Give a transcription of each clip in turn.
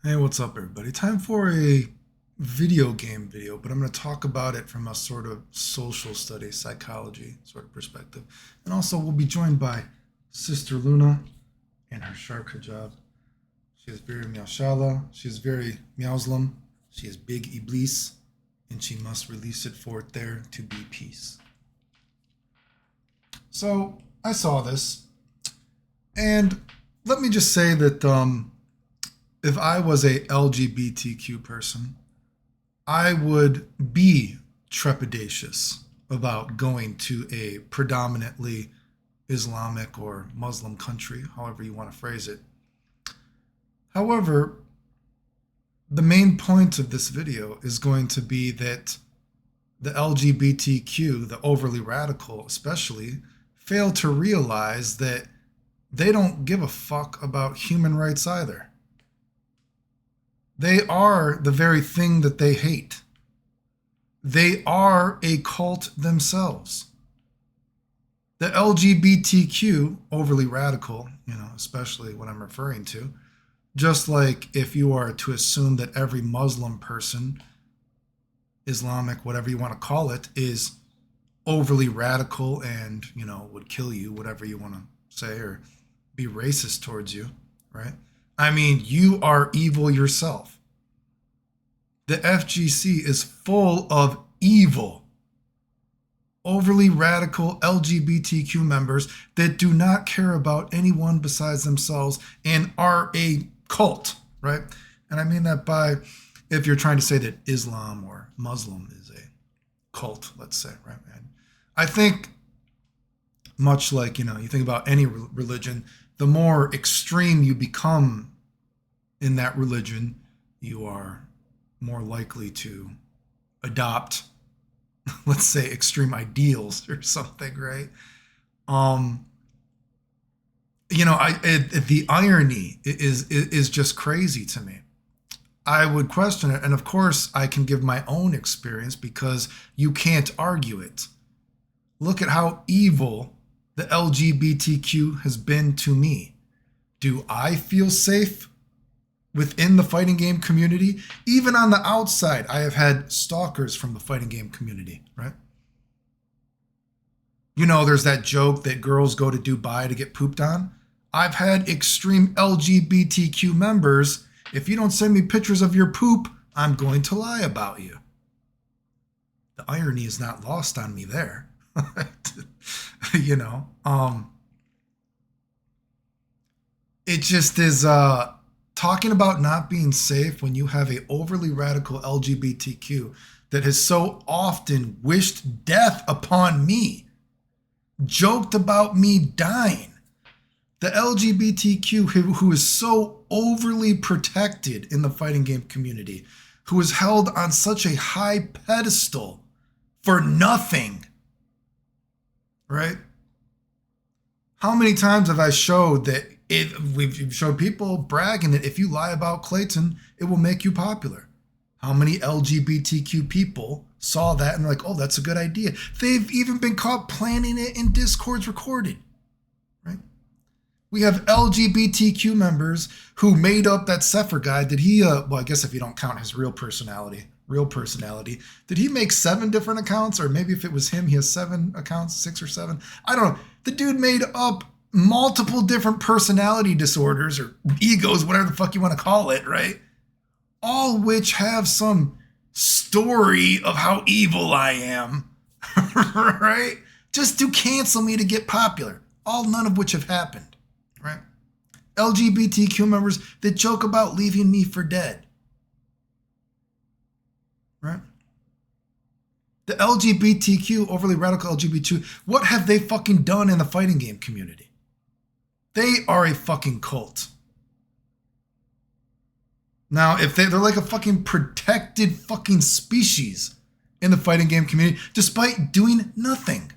Hey, what's up, everybody? Time for a video game video, but I'm going to talk about it from a sort of social studies, psychology sort of perspective. And also, we'll be joined by Sister Luna and her shark hijab. She is very mashallah. She is very Muslim. She is big Iblis, and she must release it for it there to be peace. So, I saw this, and let me just say that if I was a LGBTQ person, I would be trepidatious about going to a predominantly Islamic or Muslim country, however you want to phrase it. However, the main point of this video is going to be that the LGBTQ, the overly radical especially, fail to realize that they don't give a fuck about human rights either. They are the very thing that they hate. They are a cult themselves. The LGBTQ, overly radical, especially what I'm referring to, just like if you are to assume that every Muslim person, Islamic, whatever you want to call it, is overly radical and, would kill you, whatever you want to say, or be racist towards you, right? I mean, you are evil yourself. The FGC is full of evil, overly radical LGBTQ members that do not care about anyone besides themselves and are a cult, right? And I mean that by if you're trying to say that Islam or Muslim is a cult, let's say, right? And I think much like, you think about any religion, the more extreme you become in that religion, you are more likely to adopt, let's say, extreme ideals or something, right? The irony is just crazy to me. I would question it, and of course, I can give my own experience because you can't argue it. Look at how evil the LGBTQ has been to me. Do I feel safe within the fighting game community? Even on the outside, I have had stalkers from the fighting game community, right? There's that joke that girls go to Dubai to get pooped on. I've had extreme LGBTQ members. If you don't send me pictures of your poop, I'm going to lie about you. The irony is not lost on me there. you know, it just is talking about not being safe when you have a overly radical LGBTQ that has so often wished death upon me, joked about me dying. The LGBTQ who is so overly protected in the fighting game community, who is held on such a high pedestal for nothing, right? How many times have I showed that we've showed people bragging that if you lie about Clayton, it will make you popular? How many LGBTQ people saw that and they're like, oh, that's a good idea? They've even been caught planning it in Discords recorded, right? We have LGBTQ members who made up that Sepher guy. Did he, I guess if you don't count his real personality, did he make 7 different accounts? Or maybe if it was him, he has 7 accounts, 6 or 7. I don't know. The dude made up multiple different personality disorders or egos, whatever the fuck you want to call it, right? All which have some story of how evil I am, right? Just to cancel me to get popular. All none of which have happened, right? LGBTQ members that joke about leaving me for dead, right? The LGBTQ, overly radical LGBT, what have they fucking done in the fighting game community? They are a fucking cult. Now, if they're like a fucking protected fucking species in the fighting game community, despite doing nothing.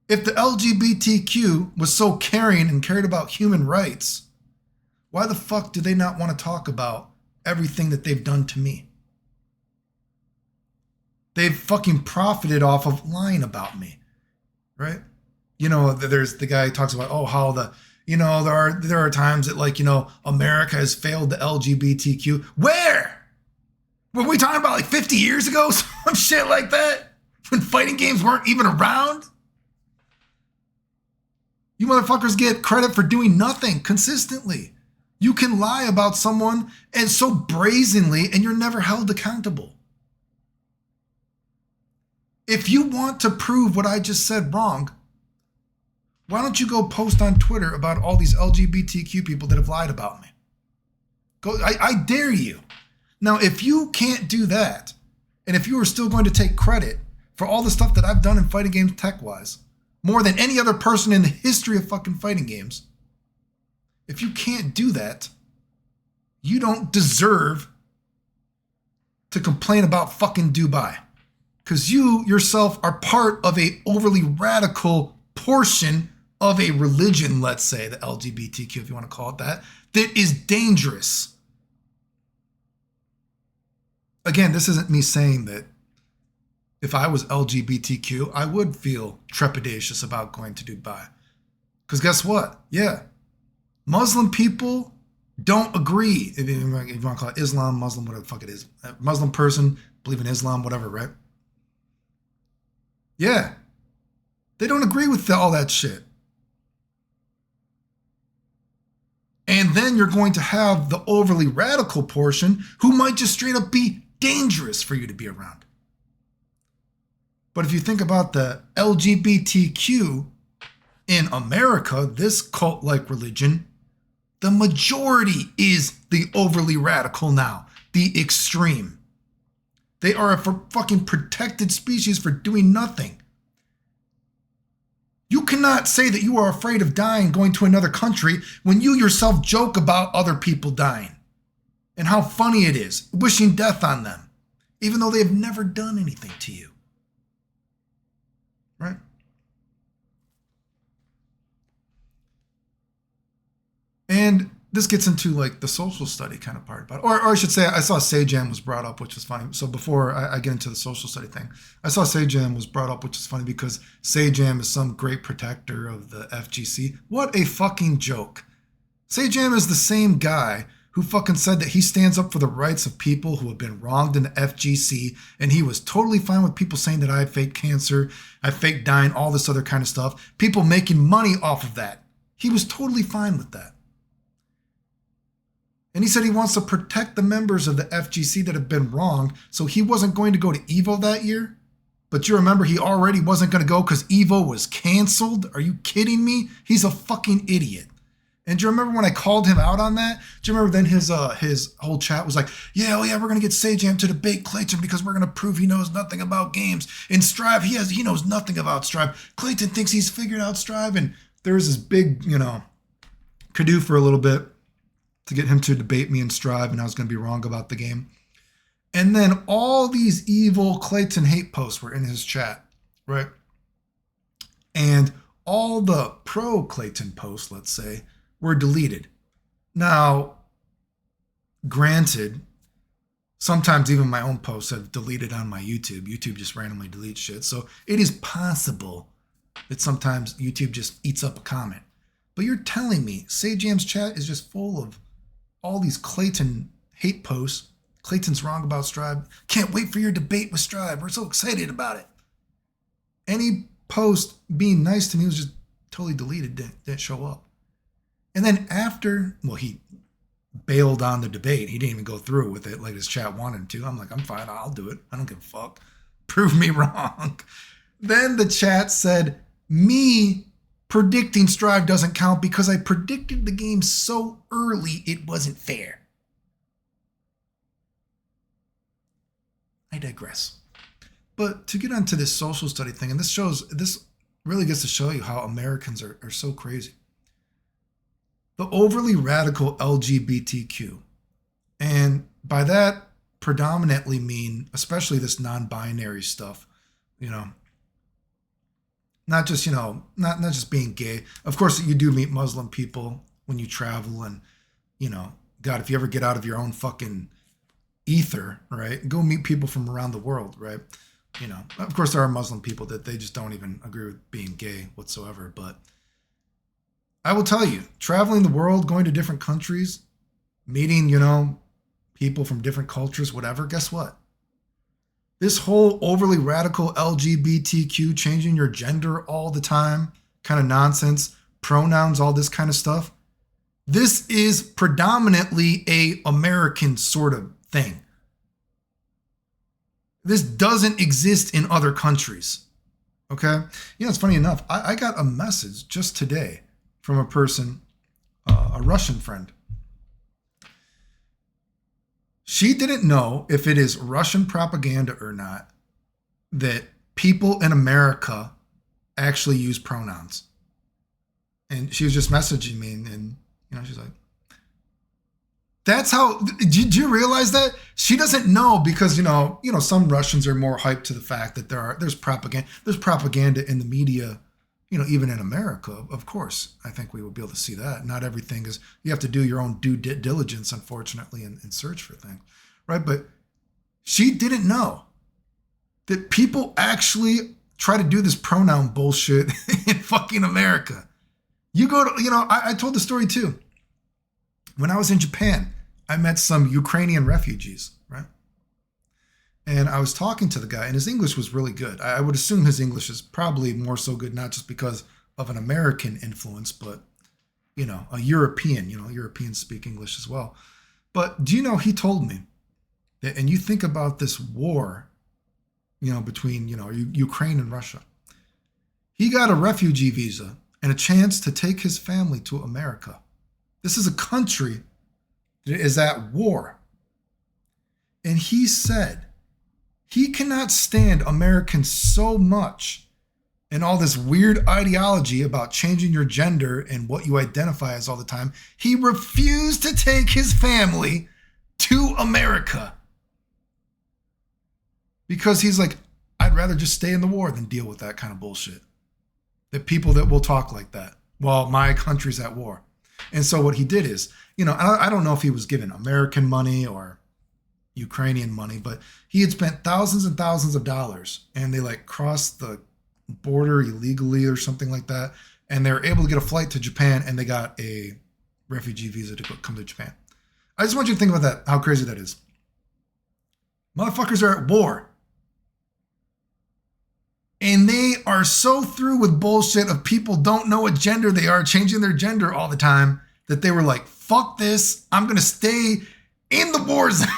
If the LGBTQ was so caring and cared about human rights, why the fuck do they not want to talk about everything that they've done to me? They've fucking profited off of lying about me, right? There's the guy who talks about, how the There are times that, like, America has failed the LGBTQ. Where? Were we talking about like 50 years ago? Some shit like that? When fighting games weren't even around? You motherfuckers get credit for doing nothing consistently. You can lie about someone and so brazenly, and you're never held accountable. If you want to prove what I just said wrong, why don't you go post on Twitter about all these LGBTQ people that have lied about me? I dare you. Now, if you can't do that, and if you are still going to take credit for all the stuff that I've done in fighting games tech-wise, more than any other person in the history of fucking fighting games, if you can't do that, you don't deserve to complain about fucking Dubai. Because you yourself are part of a overly radical portion of a religion, let's say, the LGBTQ, if you want to call it that is dangerous. Again, this isn't me saying that if I was LGBTQ, I would feel trepidatious about going to Dubai. Because guess what? Yeah, Muslim people don't agree. If you want to call it Islam, Muslim, whatever the fuck it is. A Muslim person, believe in Islam, whatever, right? Yeah. They don't agree with all that shit. And then you're going to have the overly radical portion who might just straight up be dangerous for you to be around. But if you think about the LGBTQ in America, this cult-like religion, the majority is the overly radical now, the extreme. They are a fucking protected species for doing nothing. You cannot say that you are afraid of dying going to another country when you yourself joke about other people dying and how funny it is, wishing death on them, even though they have never done anything to you. Right? And this gets into like the social study kind of part about it. Or I should say, I saw Sajam was brought up, which was funny. So before I get into the social study thing, I saw Sajam was brought up, which is funny because Sajam is some great protector of the FGC. What a fucking joke. Sajam is the same guy who fucking said that he stands up for the rights of people who have been wronged in the FGC, and he was totally fine with people saying that I have fake cancer, I fake dying, all this other kind of stuff. People making money off of that. He was totally fine with that. And he said he wants to protect the members of the FGC that have been wronged, so he wasn't going to go to EVO that year. But you remember he already wasn't going to go because EVO was canceled? Are you kidding me? He's a fucking idiot. And do you remember when I called him out on that? Do you remember then his whole chat was like, yeah, we're going to get Sajam to debate Clayton because we're going to prove he knows nothing about games. In Strive, he knows nothing about Strive. Clayton thinks he's figured out Strive. And there was this big, to-do for a little bit to get him to debate me in Strive, and I was going to be wrong about the game. And then all these evil Clayton hate posts were in his chat, right? And all the pro Clayton posts, let's say, were deleted. Now, granted, sometimes even my own posts have deleted on my YouTube. YouTube just randomly deletes shit. So it is possible that sometimes YouTube just eats up a comment. But you're telling me Sajam's chat is just full of all these Clayton hate posts. Clayton's wrong about Strive. Can't wait for your debate with Strive. We're so excited about it. Any post being nice to me was just totally deleted, didn't show up. And then after, he bailed on the debate. He didn't even go through with it like his chat wanted him to. I'm like, I'm fine. I'll do it. I don't give a fuck. Prove me wrong. Then the chat said, me predicting Strive doesn't count because I predicted the game so early it wasn't fair. I digress. But to get onto this social study thing, and this really gets to show you how Americans are so crazy. The overly radical LGBTQ, and by that predominantly mean, especially this non-binary stuff, not just, not just being gay. Of course, you do meet Muslim people when you travel, and, God, if you ever get out of your own fucking ether, right, go meet people from around the world, right? Of course, there are Muslim people that they just don't even agree with being gay whatsoever, but I will tell you, traveling the world, going to different countries, meeting, people from different cultures, whatever, guess what? This whole overly radical LGBTQ, changing your gender all the time, kind of nonsense, pronouns, all this kind of stuff. This is predominantly a American sort of thing. This doesn't exist in other countries. Okay? It's funny enough. I got a message just today from a person, a Russian friend. She didn't know if it is Russian propaganda or not that people in America actually use pronouns. And she was just messaging me and she's like, that's how, did you realize that? She doesn't know because, some Russians are more hyped to the fact that there's propaganda in the media, even in America, of course. I think we would be able to see that. Not everything is, you have to do your own due diligence, unfortunately, and search for things, right? But she didn't know that people actually try to do this pronoun bullshit in fucking America. You go to, I told the story too. When I was in Japan, I met some Ukrainian refugees, right? And I was talking to the guy, and his English was really good. I would assume his English is probably more so good, not just because of an American influence, but, a European, Europeans speak English as well. But do you know, he told me that, and you think about this war, between, Ukraine and Russia. He got a refugee visa and a chance to take his family to America. This is a country that is at war. And he said he cannot stand Americans so much and all this weird ideology about changing your gender and what you identify as all the time. He refused to take his family to America because he's like, I'd rather just stay in the war than deal with that kind of bullshit. The people that will talk like that while my country's at war. And so what he did is, I don't know if he was given American money or Ukrainian money, but he had spent thousands and thousands of dollars and they crossed the border illegally or something like that. And they were able to get a flight to Japan and they got a refugee visa to come to Japan. I just want you to think about that, how crazy that is. Motherfuckers are at war. And they are so through with bullshit of people don't know what gender they are, changing their gender all the time, that they were like, fuck this. I'm going to stay in the war zone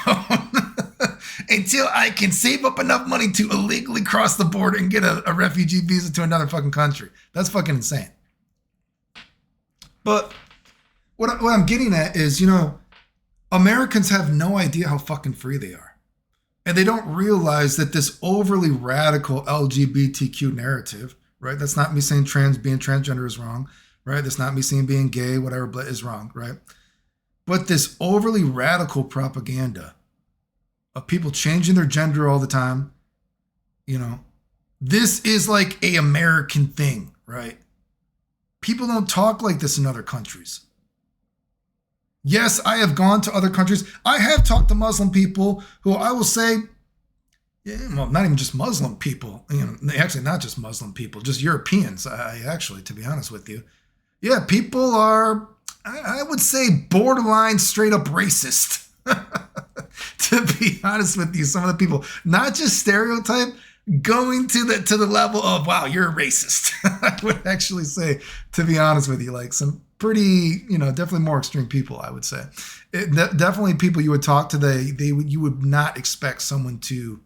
until I can save up enough money to illegally cross the border and get a refugee visa to another fucking country. That's fucking insane. But what I'm getting at is, Americans have no idea how fucking free they are. And they don't realize that this overly radical LGBTQ narrative, right? That's not me saying being transgender is wrong, right? That's not me saying being gay, whatever is wrong, right? But this overly radical propaganda of people changing their gender all the time, this is like a American thing, right? People don't talk like this in other countries. Yes, I have gone to other countries. I have talked to Muslim people who I will say, not even just Muslim people, actually not just Muslim people, just Europeans, actually, to be honest with you. Yeah, people are, I would say, borderline straight up racist. To be honest with you, some of the people, not just stereotype, going to the level of, wow, you're a racist. I would actually say, to be honest with you, some pretty, definitely more extreme people, I would say. Definitely people you would talk to, you would not expect someone to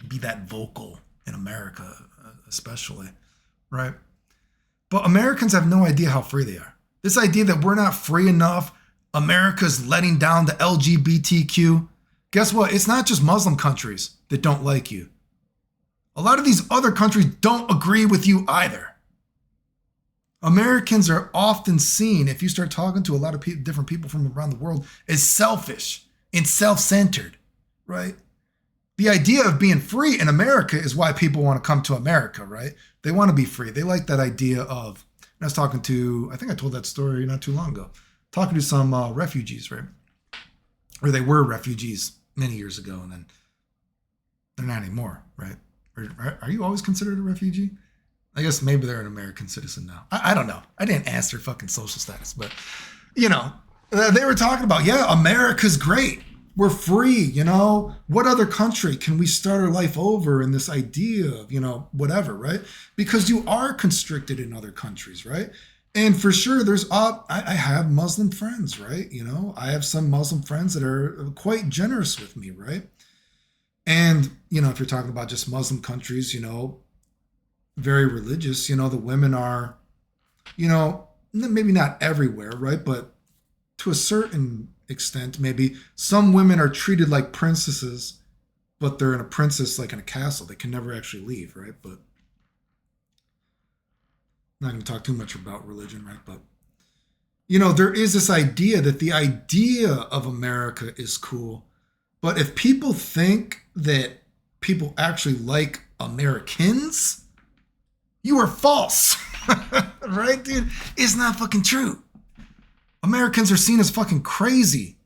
be that vocal in America, especially, right? But Americans have no idea how free they are. This idea that we're not free enough, America's letting down the LGBTQ. Guess what? It's not just Muslim countries that don't like you. A lot of these other countries don't agree with you either. Americans are often seen, if you start talking to a lot of different people from around the world, as selfish and self-centered, right? The idea of being free in America is why people want to come to America, right? They want to be free. They like that idea of, I was talking to, I think I told that story not too long ago, talking to some refugees, right? Or they were refugees many years ago, and then they're not anymore, right? Are you always considered a refugee? I guess maybe they're an American citizen now. I don't know. I didn't ask their fucking social status, but you know, they were talking about, yeah, America's great. We're free, you know. What other country can we start our life over in this idea of, you know, whatever, right? Because you are constricted in other countries, right? And for sure, I have Muslim friends, right? You know, I have some Muslim friends that are quite generous with me, right? And, you know, if you're talking about just Muslim countries, you know, very religious, you know, the women are, you know, maybe not everywhere, right? But to a certain extent, maybe some women are treated like princesses, but they're in a princess like in a castle. They can never actually leave, right? But I'm not going to talk too much about religion, right? But, you know, there is this idea that the idea of America is cool. But if people think that people actually like Americans, you are false. Right, dude? It's not fucking true. Americans are seen as fucking crazy.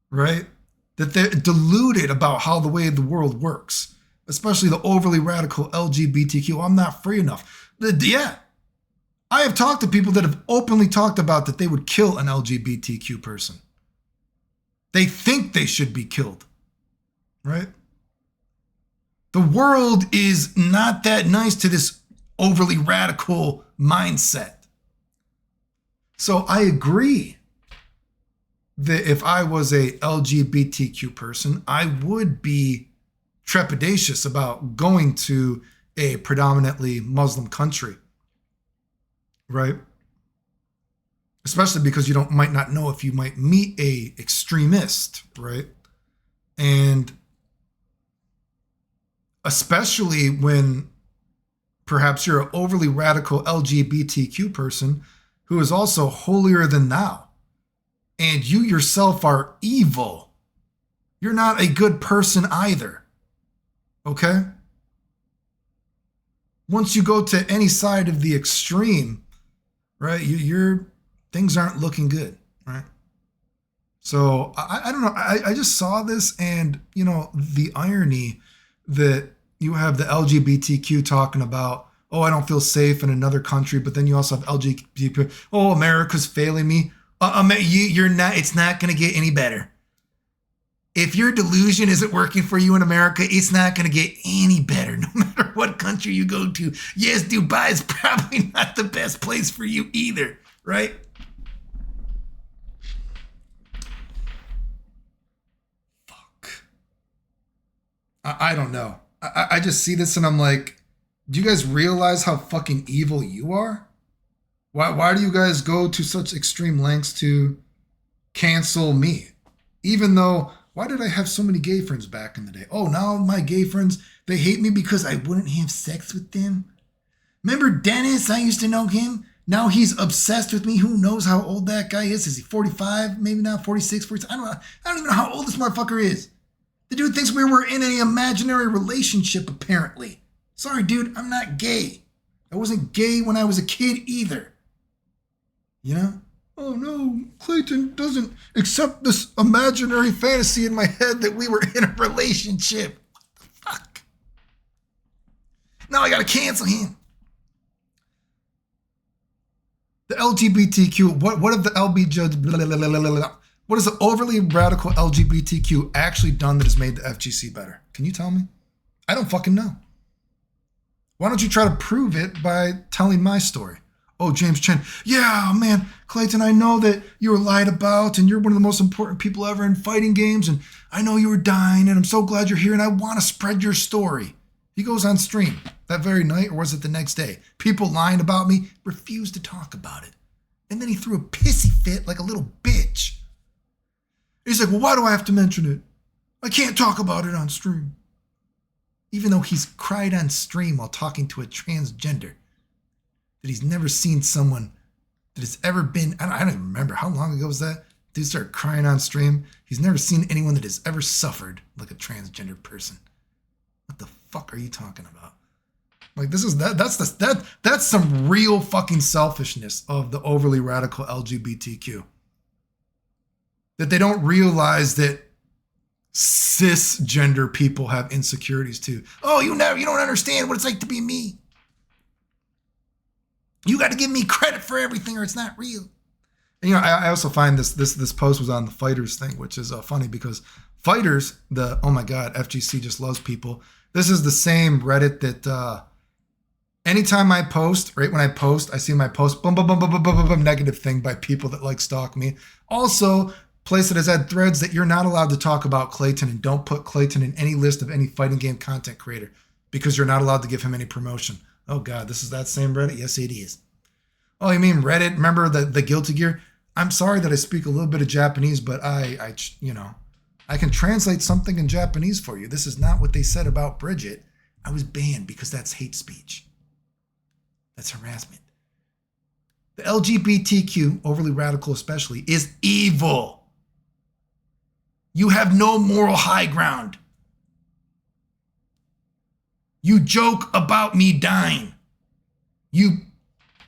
Right? That they're deluded about how the way the world works. Especially the overly radical LGBTQ. I'm not free enough. Yeah. I have talked to people that have openly talked about that they would kill an LGBTQ person. They think they should be killed. Right? The world is not that nice to this overly radical mindset. So I agree that if I was a LGBTQ person, I would be trepidatious about going to a predominantly Muslim country, right? Especially because you might not know if you might meet a extremist, right? And especially when perhaps you're an overly radical LGBTQ person who is also holier than thou, and you yourself are evil. You're not a good person either. Okay? Once you go to any side of the extreme, right, your things aren't looking good, right? So I don't know. I just saw this, and you know, the irony that you have the LGBTQ talking about, oh, I don't feel safe in another country, but then you also have LGBT, oh, America's failing me. You're not. It's not going to get any better. If your delusion isn't working for you in America, it's not going to get any better, no matter what country you go to. Yes, Dubai is probably not the best place for you either, right? Fuck. I don't know. I just see this and I'm like, do you guys realize how fucking evil you are? Why do you guys go to such extreme lengths to cancel me? Even though, why did I have so many gay friends back in the day? Oh, now my gay friends, they hate me because I wouldn't have sex with them. Remember Dennis? I used to know him. Now he's obsessed with me. Who knows how old that guy is? Is he 45? Maybe not 46, 46. I don't even know how old this motherfucker is. The dude thinks we were in an imaginary relationship, apparently. Sorry, dude, I'm not gay. I wasn't gay when I was a kid either. You know? Oh no, Clayton doesn't accept this imaginary fantasy in my head that we were in a relationship. What the fuck? Now I gotta cancel him. The LGBTQ, what have the what has the overly radical LGBTQ actually done that has made the FGC better? Can you tell me? I don't fucking know. Why don't you try to prove it by telling my story? Oh, James Chen. Yeah, man, Clayton, I know that you were lied about and you're one of the most important people ever in fighting games. And I know you were dying and I'm so glad you're here and I want to spread your story. He goes on stream that very night, or was it the next day? People lying about me, refused to talk about it. And then he threw a pissy fit like a little bitch. He's like, well, why do I have to mention it? I can't talk about it on stream. Even though he's cried on stream while talking to a transgender. That he's never seen someone that has ever been, I don't even remember, how long ago was that? Dude started crying on stream. He's never seen anyone that has ever suffered like a transgender person. What the fuck are you talking about? Like that's some real fucking selfishness of the overly radical LGBTQ. That they don't realize that cisgender people have insecurities too. Oh, you don't understand what it's like to be me. You got to give me credit for everything or it's not real. And, you know, I also find this post was on the fighters thing, which is funny because fighters, oh my God, FGC just loves people. This is the same Reddit that anytime I post, right when I post, I see my post, boom, boom, boom, boom, boom, boom, boom, negative thing by people that like stalk me. Also, place that has had threads that you're not allowed to talk about Clayton and don't put Clayton in any list of any fighting game content creator because you're not allowed to give him any promotion. Oh God, this is that same Reddit? Yes, it is. Oh, you mean Reddit? Remember the Guilty Gear? I'm sorry that I speak a little bit of Japanese, but I can translate something in Japanese for you. This is not what they said about Bridget. I was banned because that's hate speech. That's harassment. The LGBTQ, overly radical especially, is evil. You have no moral high ground. You joke about me dying. You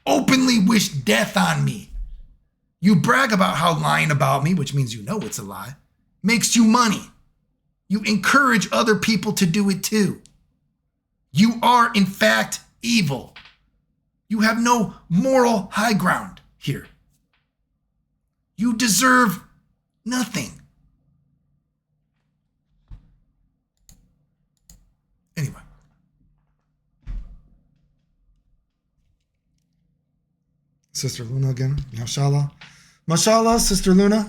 openly wish death on me. You brag about how lying about me, which means you know it's a lie, makes you money. You encourage other people to do it too. You are, in fact, evil. You have no moral high ground here. You deserve nothing. Anyway. Sister Luna again. Mashallah. Mashallah, Sister Luna.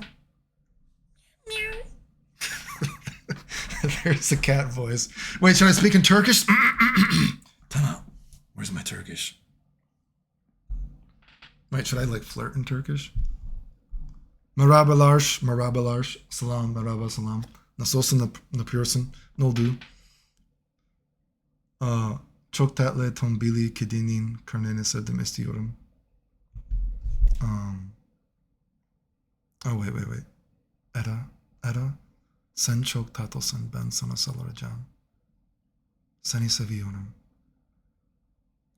There's the cat voice. Wait, should I speak in Turkish? Time out. Where's my Turkish? Wait, should I like flirt in Turkish? Merabalar, salam, merhaba, salam. Nasılsın, yapıyorsun? Ne oldu? Çok tatlı tombili kedinin karnını sevdim istiyorum. Oh, wait. Era. Sen çok tatlısın, ben sana sarılacağım. Seni seviyorum.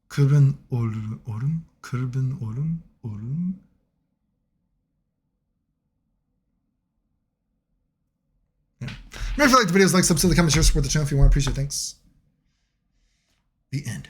Kırbın oğlum. Yeah. Remember, if you like the videos, like, subscribe, comment, share, support the channel if you want. Appreciate it. Thanks. The end.